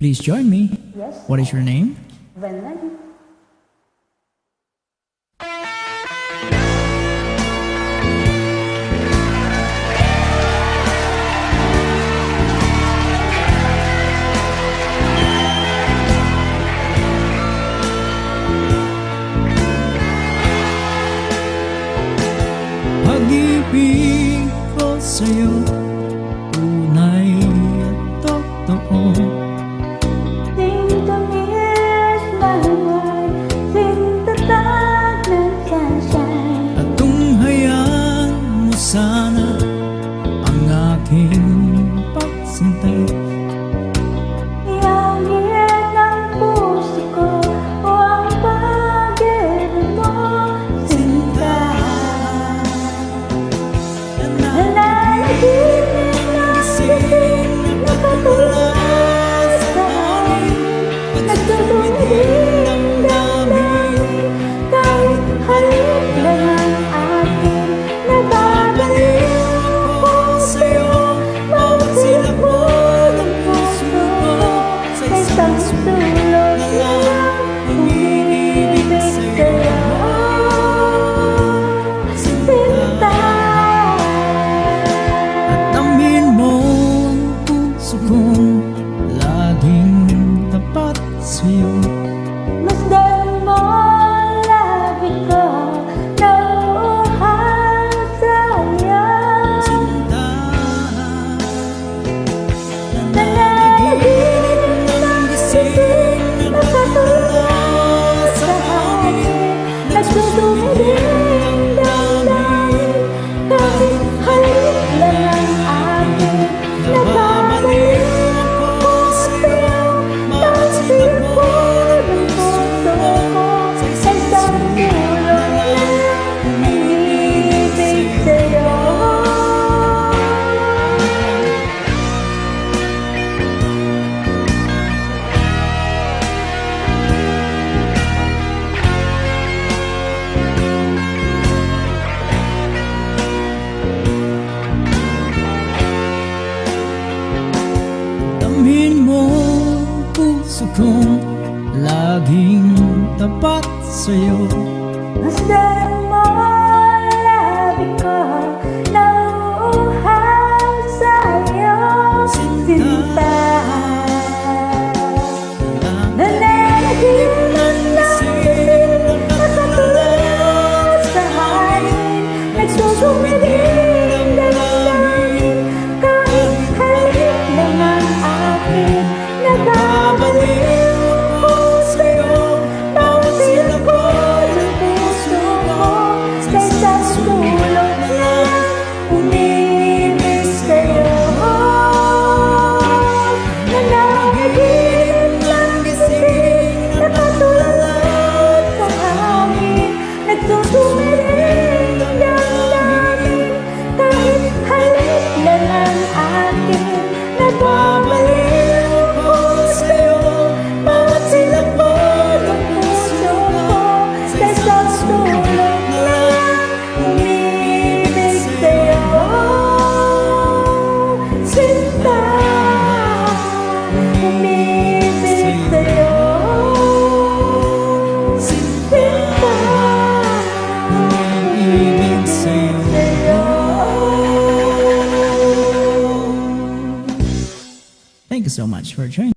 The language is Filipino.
Please join me. Yes. What is your name? Vanlan. Pag-ibig ko sa'yo, tunay at totoo. Sintomis maluwag, sintatag ng sunshine. At tunghayan mo sana ang aking pagsintay. Iangin ng puso ko o ang pag-ibig mo, sinta. Nananaginip ng gising, nakatulad sa akin. Nagtutumiling ng damdamin, kahit halik lang ang akin. Nababaliw ako sa'yo, bawat silap mo ng puso ko. Sa isang sulok lang, umiibig sa'yo, sinta. At amin mo ang puso kong laging tapat sa'yo. Masdan mo ang labi ko, nauuhaw sa'yo. Sinta, Nananaginip ng gising, nakatulad sa hangin. Nagtutumiling ng damdamin, kahit halik lang ang akin. Nababaliw ako sa'yo, bawat silap mo ng puso ko. Sa isang sulok lang, umiibig sa'yo. Amin mo ang puso kong laging tapat sa'yo. Masdan mo ang labi ko, nauuhaw sa'yo, sinta. Nananaginip ng gising, nakatulad sa hangin. Nagsusumiling ng damdamin, kahit halik lang ang akin. Nababaliw ako sa'yo, bawat silap mo ng puso ko. Sa isang sulok lang, umiibig sa'yo. Nananaginip ng gising, nakatulad sa hangin. Nagtutumiling ng damdamin, kahit halik lang ang akin. Nababaliw ako sa'yo, bawat silap mo ng puso ko. Sa isang sulok lang, umiibig sa'yo, sinta. Umiibig sa'yo, sinta. Umiibig sa'yo. Thank you so much for joining.